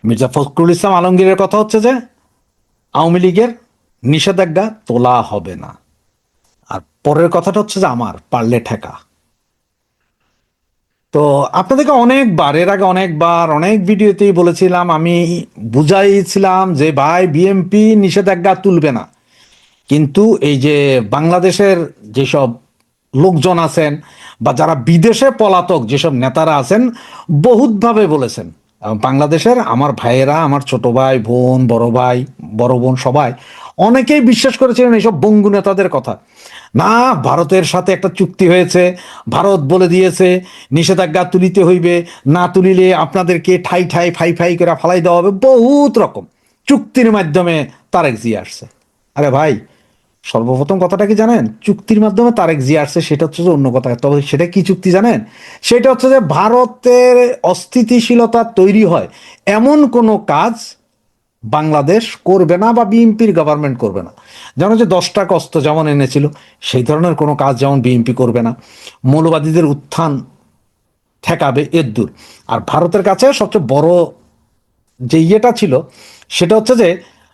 মির্জা ফখরুল ইসলাম আলমগীরের কথা হচ্ছে যে আওয়ামী লীগের নিষেধাজ্ঞা তোলা হবে না। আর পরের কথাটা হচ্ছে যে আমার পারলে ঠেকা। তো আপনাদেরকে অনেকবার এর আগে অনেকবার অনেক ভিডিওতেই বলেছিলাম, আমি বুঝাইছিলাম যে ভাই বিএনপি নিষেধাজ্ঞা তুলবে না, কিন্তু এই যে বাংলাদেশের যেসব লোকজন আছেন বা যারা বিদেশে পলাতক যেসব নেতারা আছেন বহুতভাবে বলেছেন। বাংলাদেশের আমার ভাইয়েরা, আমার ছোট ভাই বোন, বড় ভাই বড় বোন সবাই অনেকেই বিশ্বাস করেছিলেন এইসব বঙ্গু নেতাদের কথা। না, ভারতের সাথে একটা চুক্তি হয়েছে, ভারত বলে দিয়েছে নিষেধাজ্ঞা তুলিতে হইবে, না তুলিলে আপনাদেরকে ঠাই ঠাই ফাই ফাই করে ফালাই দেওয়া হবে, বহুত রকম চুক্তির মাধ্যমে তারেক জিয়া আসছে। আরে ভাই, সর্বপ্রথম কথাটা কি জানেন? চুক্তির মাধ্যমে তারেক জিয়া আসছে সেটা হচ্ছে যে অন্য কথা, তবে সেটা কি চুক্তি জানেন? সেটা হচ্ছে যে ভারতের অস্থিতিশীলতা তৈরি হয় এমন কোনো কাজ বাংলাদেশ করবে না বা বিএনপির গভর্নমেন্ট করবে না। যেমন যে 10 টাকা অস্ত্র যেমন এনেছিল সেই ধরনের কোনো কাজ যেমন বিএনপি করবে না। মৌলবাদীদের উত্থান ঠেকাবে এর দূর। আর ভারতের কাছে সবচেয়ে বড় যে ইয়েটা ছিল সেটা হচ্ছে যে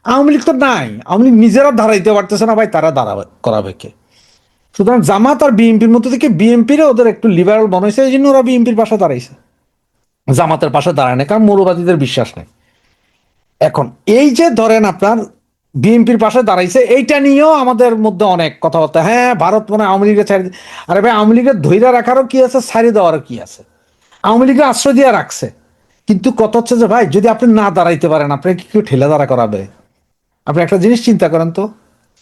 আওয়ামী লীগ তো নাই, আওয়ামী লীগ নিজেরা দাঁড়াইতে পারতেছে না ভাই, তারা দাঁড়াবে করাবে কে? সুতরাং জামাত আর বিএনপির মধ্যে থেকে বিএনপির ওদের একটু লিবারাল মনে হয়েছে, এই জন্য ওরা বিএনপির পাশে দাঁড়াইছে, জামাতের পাশে দাঁড়ায় না, কারণ মৌলবাদীদের বিশ্বাস নেই। এখন এই যে ধরেন আপনার বিএনপির পাশে দাঁড়াইছে, এইটা নিয়েও আমাদের মধ্যে অনেক কথাবার্তা। হ্যাঁ, ভারত মনে আওয়ামী লীগের ছাড়ি, আরে ভাই আওয়ামী লীগের ধৈর্য রাখারও কি আছে, ছাড়ি দেওয়ারও কি আছে? আওয়ামী লীগের আশ্রয় দিয়ে রাখছে, কিন্তু কথা হচ্ছে যে ভাই যদি আপনি না দাঁড়াইতে পারেন আপনাকে কি কেউ ঠেলে দাঁড়া করাবে? আপনি একটা জিনিস চিন্তা করেন তো,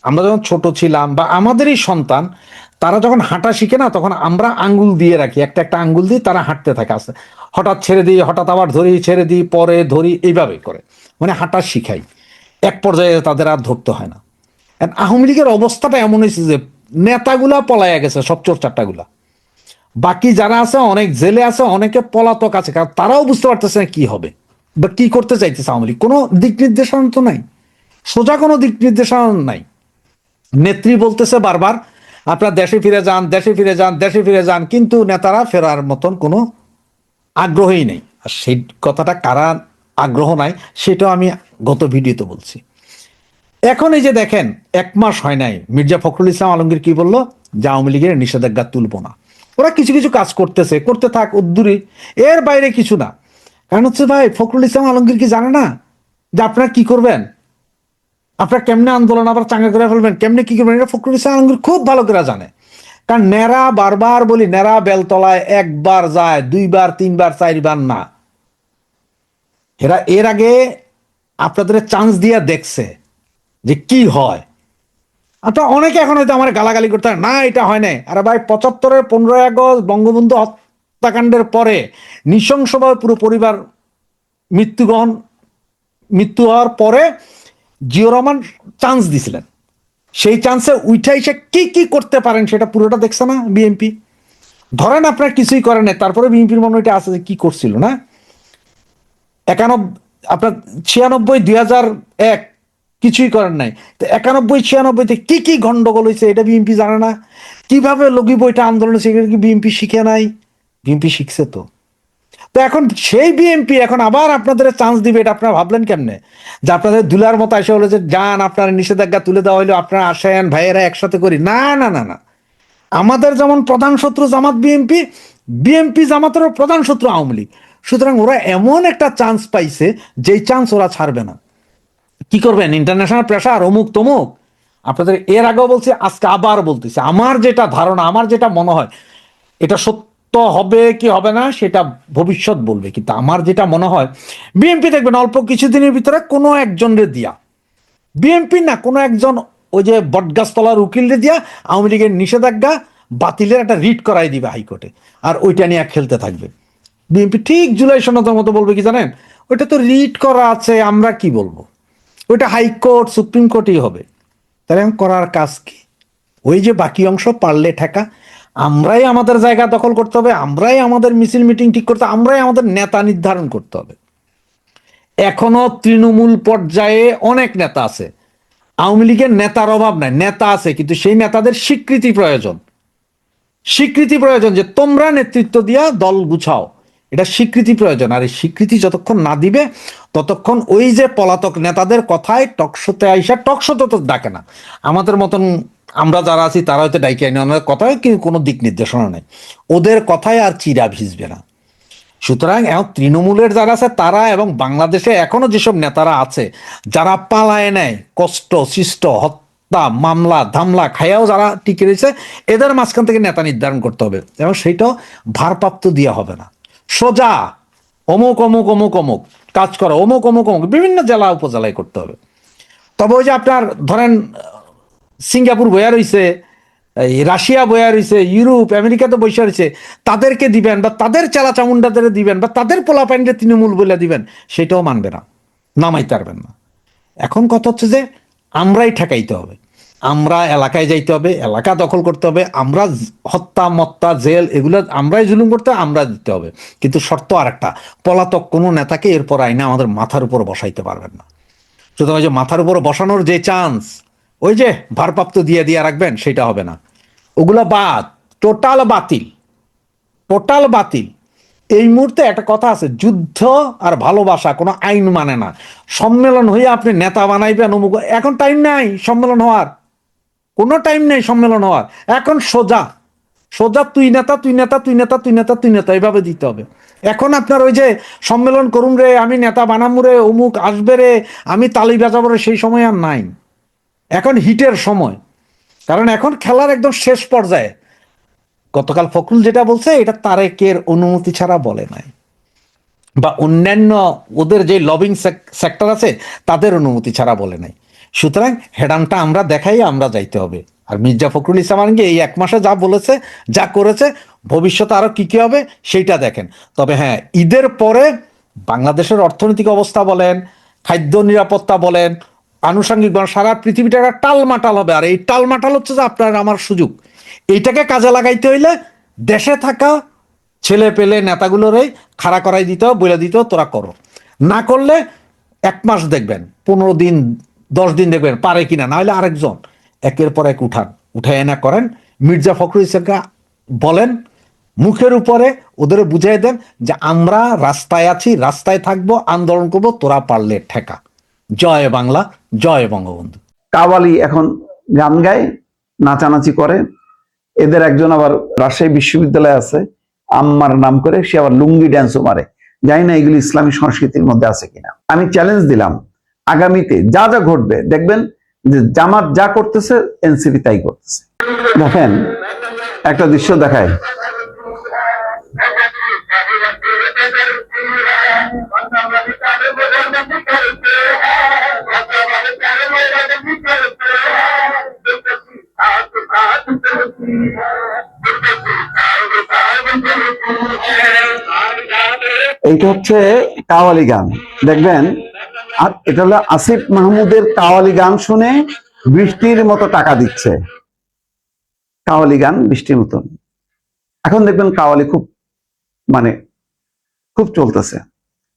আমরা যখন ছোট ছিলাম বা আমাদেরই সন্তান তারা যখন হাঁটা শিখে না, তখন আমরা আঙ্গুল দিয়ে রাখি, একটা একটা আঙ্গুল দিয়ে তারা হাঁটতে থাকে, আসে হঠাৎ ছেড়ে দিই, হঠাৎ আবার ধরি, ছেড়ে দিই, পরে ধরি, এইভাবে করে মানে হাঁটা শিখাই। এক পর্যায়ে তাদের আর ধরতে হয় না। আওয়ামী লীগের অবস্থাটা এমন হয়েছে যে নেতাগুলা পলাইয়া গেছে, সব চোর চারটাগুলা, বাকি যারা আছে অনেক জেলে আছে, অনেকে পলাতক আছে, কারণ তারাও বুঝতে পারতেছে না কি হবে বা কি করতে চাইতেছে আওয়ামী লীগ। কোনো দিক নির্দেশনা তো নাই, সোজা কোনো দিক নির্দেশনা নাই। নেত্রী বলতেছে বারবার আপনারা দেশে ফিরে যান, দেশে ফিরে যান, দেশে ফিরে যান, কিন্তু নেতারা ফেরার মতন কোনো আগ্রহই নেই। আর সেই কথাটা কারা আগ্রহ নাই সেটাও আমি গত ভিডিওতে বলছি। এখন এই যে দেখেন 1 মাস হয় নাই, মির্জা ফখরুল ইসলাম আলমগীর কি বললো? যে আওয়ামী লীগের নিষেধাজ্ঞা তুলবো না। ওরা কিছু কিছু কাজ করতেছে, করতে থাক, উদ্দুরি, এর বাইরে কিছু না। কারণ হচ্ছে ভাই ফখরুল ইসলাম আলমগীর কি জানে না যে আপনারা কি করবেন, আপনারা কেমনে আন্দোলন আবার চাঙ্গা করে ফেলবেন, কেমনে কি করবেন? এটা ফখরুল ইসলাম আলমগীর খুব ভালো করে জানে। কারণ নেরা, বারবার বলি, নেরা বেলতলায় একবার যায়, 2বার 3বার 4বার না। এরা এর আগে আপনাদের চান্স দিয়ে দেখছে যে কি হয়। আপনার অনেকে এখন হয়তো আমার গালাগালি করতে না এটা হয় নাই। আরে ভাই 75-এর 15ই আগস্ট বঙ্গবন্ধু হত্যাকাণ্ডের পরে নৃশংসভাবে পুরো পরিবার মৃত্যুগ্রহণ, মৃত্যু হওয়ার পরে জিয়র রহমান চান্স দিছিলেন, সেই চান্সে উঠে এসে কি কি করতে পারেন সেটা পুরোটা দেখছে না বিএনপি? ধরেন আপনার কিছুই করেন না, তারপরে বিএনপির মনে এটা আছে যে কি করছিল না। 91, আপনার 96, 2001 কিছুই করেন নাই, তো 91 96-তে কি কি গন্ডগোল হয়েছে এটা বিএনপি জানে না? কিভাবে লগি বইটা আন্দোলন সেখানে কি বিএনপি শিখে নাই? বিএনপি শিখছে তো। তো এখন সেই বিএনপি এখন আবার আপনাদের চান্স দিবে, এটা আপনারা ভাবলেন কেমনে? যে আপনাদের দুলার মতো এসে হলো যে যান আপনার নিষেধাজ্ঞা তুলে দেওয়া হইলো, আপনারা আসেন ভাইয়েরা একসাথে করি। না না না না, আমাদের যেমন প্রধান শত্রু জামাত বিএনপি, বিএনপি জামাতেরও প্রধান শত্রু আওয়ামী লীগ। সুতরাং ওরা এমন একটা চান্স পাইছে যেই চান্স ওরা ছাড়বে না। কি করবেন? ইন্টারন্যাশনাল প্রেশার, অমুক তমুক। আপনাদের এর আগেও বলছি, আজকে আবার বলতেছি, আমার যেটা ধারণা, আমার যেটা মনে হয়, এটা সত্য হবে কি হবে না সেটা ভবিষ্যৎ বলবে, কিন্তু আমার যেটা মনে হয় বিএনপি দেখবেন অল্প কিছুদিনের ভিতরে কোনো একজনরে দিয়া, বিএনপি না কোনো একজন ওই যে বটগাছতলার উকিলরে দিয়া আওয়ামী লীগের নিষেধাজ্ঞা বাতিলের একটা রিট করাই দিবে হাইকোর্টে, আর ওইটা নিয়ে খেলতে থাকবে। বিএনপি ঠিক জুলাই সনদের মতো বলবে কি জানেন? ওইটা তো রিট করা আছে, আমরা কি বলবো, ওইটা হাইকোর্ট সুপ্রিম কোর্টই হবে। তাহলে করার কাজ কি? ওই যে বাকি অংশ পারলে ঠেকা, আমরাই আমাদের জায়গা দখল করতে হবে, আমরাই আমাদের মিছিল মিটিং ঠিক করতে হবে, আমরাই আমাদের নেতা নির্ধারণ করতে হবে। এখনো তৃণমূল পর্যায়ে অনেক নেতা আছে, আওয়ামী লীগের নেতার অভাব নাই, নেতা আছে, কিন্তু সেই নেতাদের স্বীকৃতি প্রয়োজন। স্বীকৃতি প্রয়োজন যে তোমরা নেতৃত্ব দিয়া দল গুছাও, এটা স্বীকৃতি প্রয়োজন। আর এই স্বীকৃতি যতক্ষণ না দিবে ততক্ষণ ওই যে পলাতক নেতাদের কথায় টকশোতে আইসা, টকশোতে তো ডাকে না, আমাদের মতন আমরা যারা আছি তারা হয়তো ডাইকে আইনি, আমাদের কথায় কি কোনো দিক নির্দেশনা নেই, ওদের কথায় আর চিরা ভিজবে না। সুতরাং এখন তৃণমূলের যারা আছে তারা এবং বাংলাদেশে এখনো যেসব নেতারা আছে যারা পালায় নেয়, কষ্ট সৃষ্ট হত্যা মামলা ধামলা খাইয়াও যারা টিকে রয়েছে, এদের মাঝখান থেকে নেতা নির্ধারণ করতে হবে, এবং সেইটাও ভারপ্রাপ্ত দেওয়া হবে না, সোজা অমুক অমুক অমুক অমুক কাজ করো, অমুক অমুক অমুক বিভিন্ন জেলা উপজেলায় করতে হবে। তবে ওই যে আপনার ধরেন সিঙ্গাপুর বইয়া রয়েছে, এই রাশিয়া বইয়া রয়েছে, ইউরোপ আমেরিকাতে বসে রয়েছে, তাদেরকে দিবেন বা তাদের চেলা চামুন্ডাদের দিবেন বা তাদের পোলাপাইনকে তৃণমূল বলে দিবেন, সেটাও মানবে না, নামাইতে পারবেন না। এখন কথা হচ্ছে যে আমরাই ঠেকাইতে হবে, আমরা এলাকায় যাইতে হবে, এলাকা দখল করতে হবে, আমরা হত্যা মত্তা জেল এগুলো আমরাই জুলুম করতে হবে, আমরা দিতে হবে। কিন্তু শর্ত আরেকটা, পলাতক কোনো নেতাকে এরপর আইনে আমাদের মাথার উপর বসাইতে পারবেন না। সুতরাং ওই যে মাথার উপর বসানোর যে চান্স, ওই যে ভারপ্রাপ্ত দিয়ে দিয়ে রাখবেন, সেটা হবে না, ওগুলো বাদ, টোটাল বাতিল, টোটাল বাতিল। এই মুহূর্তে একটা কথা আছে, যুদ্ধ আর ভালোবাসা কোনো আইন মানে না। সম্মেলন হয়ে আপনি নেতা বানাইবেন অমুক, এখন টাইম নাই সম্মেলন হওয়ার, কোনো টাইম নেই সম্মেলন হওয়ার। এখন সোজা সোজা তুই নেতা তুই নেতা তুই নেতা তুই নেতা তুই নেতা, এইভাবে দিতে হবে। এখন আপনার ওই যে সম্মেলন করুন রে, আমি নেতা বানামু রে, অমুক আসবে রে, আমি তালি বাজাবো রে, সেই সময় আর নাই। এখন হিটের সময়, কারণ এখন খেলার একদম শেষ পর্যায়ে। গতকাল ফখরুল যেটা বলছে, এটা তারেকের অনুমতি ছাড়া বলে নাই, বা অন্যান্য ওদের যে লবিং সেক্টর আছে তাদের অনুমতি ছাড়া বলে নাই। সুতরাং হেডানটা আমরা দেখাই, আমরা যাইতে হবে। আর মির্জা ফখরুল ইসলাম আলমগীর এই এক মাসে যা বলেছে যা করেছে, ভবিষ্যতে আরো কি কি হবে সেইটা দেখেন। তবে হ্যাঁ, ঈদের পরে বাংলাদেশের অর্থনৈতিক অবস্থা বলেন, খাদ্য নিরাপত্তা বলেন, আনুষঙ্গিক সারা পৃথিবীটা একটা টালমাটাল হবে। আর এই টালমাটাল হচ্ছে যে আপনার আমার সুযোগ, এইটাকে কাজে লাগাইতে হইলে দেশে থাকা ছেলে পেলে নেতাগুলোরই খাড়া করাই দিতে বলে দিতে, তোরা করো। না করলে 1 মাস দেখবেন, 15 দিন 10 দিন দেখবেন পারে কিনা, না হলে আরেকজন একের পর এক উঠায় না করেন। মির্জা ফখরুল ইসলামকে বলেন মুখের উপরে, ওদের বুঝাই দেন যে আমরা রাস্তায় আছি, রাস্তায় থাকবো, আন্দোলন করবো, তোরা পারলে ঠেকা। জয় বাংলা, জয় বঙ্গবন্ধু। কাওয়ালি এখন গান গায়, নাচানাচি করে। এদের একজন আবার রাজশাহী বিশ্ববিদ্যালয়ে আছে, আম্মার নাম করে, সে আবার লুঙ্গি ড্যান্সও মারে। জানি না এগুলি ইসলামী সংস্কৃতির মধ্যে আছে কিনা। আমি চ্যালেঞ্জ দিলাম, আগামীতে যা যা ঘটবে দেখবেন যে জামাত যা করতেছে এনসিপি তাই করতেছে। দেখেন একটা দৃশ্য দেখায়, এইটা হচ্ছে কাওয়ালি গান, দেখবেন। আর এটা হলো আসিফ মাহমুদের কাওয়ালি গান শুনে বৃষ্টির মতো টাকা দিচ্ছে। কাওয়ালি গান বৃষ্টির মতন। এখন দেখবেন কাওয়ালি খুব মানে খুব চলতেছে।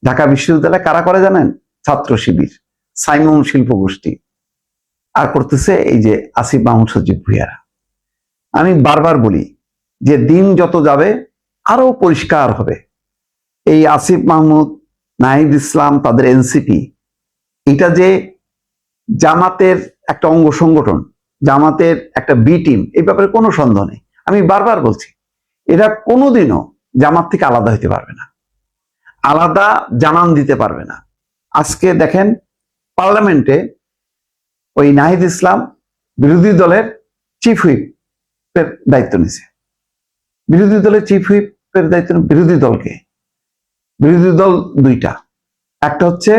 ঢাকা বিশ্ববিদ্যালয়ে কারা করে জানেন? ছাত্র শিবির, সাইমন শিল্প গোষ্ঠী, আর করতেছে এই যে আসিফ মাহমুদ সজীব ভুইয়ারা। আমি বারবার বলি যে দিন যত যাবে আরো পরিষ্কার হবে। এই আসিফ মাহমুদ, নাহিদ ইসলাম, তাদের এনসিপি, এটা যে জামাতের একটা অঙ্গ সংগঠন, জামাতের একটা বি টিম, এই ব্যাপারে কোনো সন্দেহ নেই। আমি বারবার বলছি এরা কোনোদিনও জামাত থেকে আলাদা হইতে পারবে না, আলাদা জানান দিতে পারবে না। আজকে দেখেন পার্লামেন্টে ওই নাহিদ ইসলাম বিরোধী দলের চিফ হুইপের দায়িত্ব নিছে। বিরোধী দলের চিফ হুইপের দায়িত্ব বিরোধী দলকে, বিরোধী দল দুইটা, একটা হচ্ছে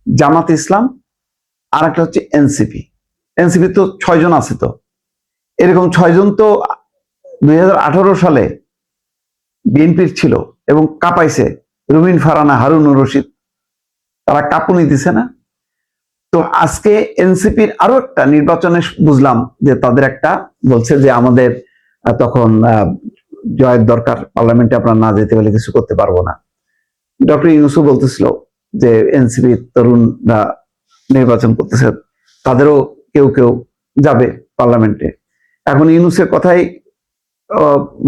জামাত ইসলাম আর একটা হচ্ছে এনসিপি। এনসিপি তো 6 জন আছে, তো এরকম 6 জন তো 2018 সালে বিএনপির ছিল এবং কাঁপাইছে। রুমিন ফারানা, হারুনুর রশিদ, তারা কাঁপুনি দিছে না? তো আজকে এনসিপির আরো একটা নির্বাচনে বুঝলাম যে তাদের একটা বলছে যে আমাদের তখন জয়ের দরকার, পার্লামেন্টে আপনারা না যেতে পারলে কিছু করতে পারবো না। ডক্টর ইউনূসও বলতেছিল যে এনসিপি তরুণরা নির্বাচন করতেছে, তাদেরও কেউ কেউ যাবে পার্লামেন্টে। এখন ইউনূসের কথাই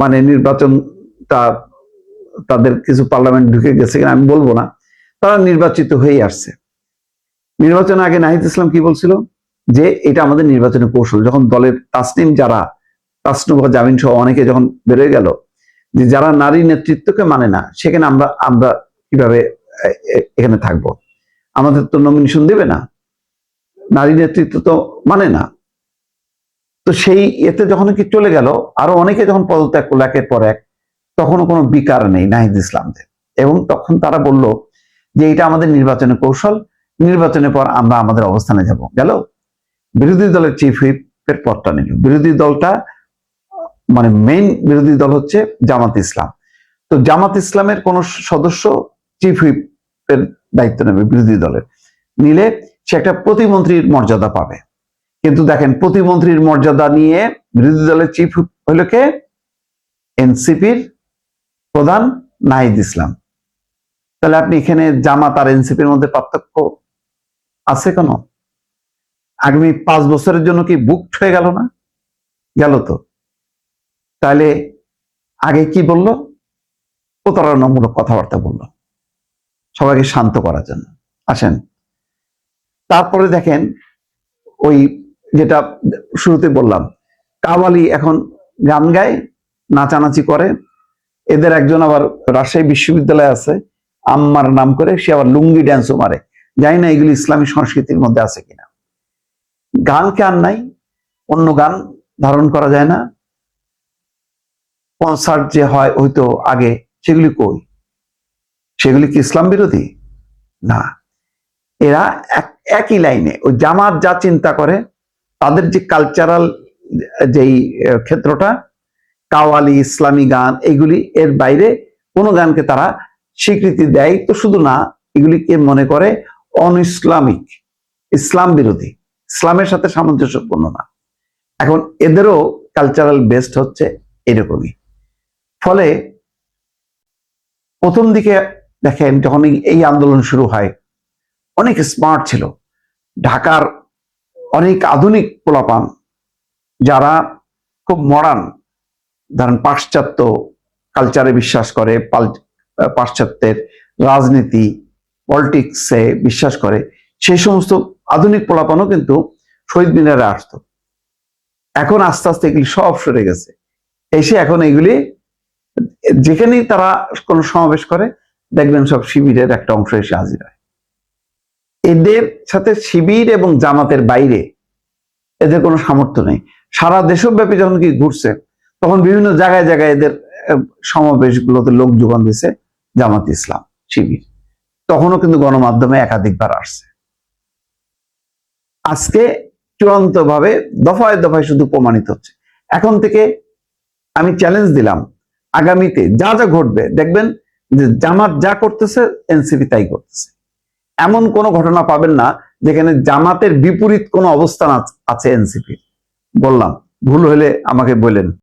মানে নির্বাচনটা তাদের কিছু পার্লামেন্ট ঢুকে গেছে কিনা আমি বলবো না, তারা নির্বাচিত হয়ে আসছে। নির্বাচনের আগে নাহিদ ইসলাম কি বলছিল যে এটা আমাদের নির্বাচনের কৌশল, যখন দলের তাসনিম যারা, তাসনুম জামিন সহ অনেকে যখন বেরোয় গেল যে যারা নারী নেতৃত্বকে মানে না, সেখানে আমরা আমরা কিভাবে এখানে থাকবো, আমাদের তো নমিনেশন দেবে না, নারী নেতৃত্ব তো মানে না। তো সেই এতে যখন কি চলে গেল, আরো অনেকে যখন পদত্যাগ করলো একের পর এক, তখনও কোনো বিকার নেই নাহিদ ইসলামদের, এবং তখন তারা বলল যে এটা আমাদের নির্বাচনের কৌশল, নির্বাচনের পর আমরা আমাদের অবস্থানে যাব। গেল বিরোধী দলের চিফ হুইপের পদটা নিল। বিরোধী দলটা মানে মেইন বিরোধী দল হচ্ছে জামাত ইসলাম। তো জামাত ইসলামের কোন সদস্য চিফ হুইপের দায়িত্ব নেবে বিরোধী দলের, নিলে সে একটা প্রতিমন্ত্রীর মর্যাদা পাবে। কিন্তু দেখেন প্রতিমন্ত্রীর মর্যাদা নিয়ে বিরোধী দলের চিফ হুইপ হইল কে? এনসিপির প্রধান নাহিদ ইসলাম। তাহলে আপনি এখানে জামাত আর এনসিপির মধ্যে পার্থক্য আছে কেন? আগামী 5 বছরের জন্য কি বুকড হয়ে গেল না? গেল তো। তাহলে আগে কি বলল? প্রতারণামূলক কথাবার্তা বলল সবাইকে শান্ত করার জন্য। আসেন তারপরে দেখেন ওই যেটা শুরুতে বললাম, কাওয়ালি এখন গান গায়, নাচানাচি করে। এদের একজন আবার রাজশাহী বিশ্ববিদ্যালয়ে আছে, আম্মার নাম করে, সে আবার লুঙ্গি ড্যান্সও মারে। জানি না এগুলি ইসলামী সংস্কৃতির মধ্যে আছে কিনা। গান কে আর নাই, অন্য গান ধারণ করা যায় না। কনসার্ট যে হয় হয়তো আগে, সেগুলি কই? সেগুলি কি ইসলাম বিরোধী? না। এরা একই লাইনে, ওই জামাত যা চিন্তা করে, তাদের যে কালচারাল যেই ক্ষেত্রটা, কাওয়ালি, ইসলামী গান, এগুলি এর বাইরে কোনো গানকে তারা স্বীকৃতি দেয় তো শুধু না, এগুলিকে মনে করে অন ইসলামিক, ইসলাম বিরোধী, ইসলামের সাথে সামঞ্জস্যপূর্ণ না। এখন এদেরও কালচারাল বেস্ট হচ্ছে এরকমই। ফলে প্রথম দিকে দেখেন যখন এই আন্দোলন শুরু হয়, অনেক স্মার্ট ছিল ঢাকার অনেক আধুনিক পোলাপান, যারা খুব মডার্ন, ধরেন পাশ্চাত্য কালচারে বিশ্বাস করে, পাশ্চাত্যের রাজনীতি পলিটিক্সে বিশ্বাস করে, সেই সমস্ত আধুনিক পোলাপানও কিন্তু শহীদ মিনারে আসতো। এখন আস্তে আস্তে এগুলি সব সরে গেছে, এসে এখন এগুলি যেখানেই তারা কোনো সমাবেশ করে দেখবেন সব শিবিরের একটা অংশ এসে হাজির হয়। এদের সাথে শিবির এবং জামাতের বাইরে এদের কোনো সামর্থ্য নেই। সারা দেশব্যাপী যখন কি ঘুরছে, তখন বিভিন্ন জায়গায় জায়গায় এদের সমাবেশগুলোতে লোক যোগান দিয়েছে জামাত ইসলাম, শিবির। তখনও কিন্তু গণমাধ্যমে একাধিকবার আসছে। আজকে চূড়ান্ত ভাবে দফায় দফায় শুধু প্রমাণিত হচ্ছে। এখন থেকে আমি চ্যালেঞ্জ দিলাম, আগামীতে যা যা ঘটবে দেখবেন যে জামাত যা করতেছে এনসিপি তাই করতেছে। এমন কোন ঘটনা পাবেন না যেখানে জামাতের বিপরীত কোনো অবস্থান আছে এনসিপি। বললাম, ভুল হলে আমাকে বলেন।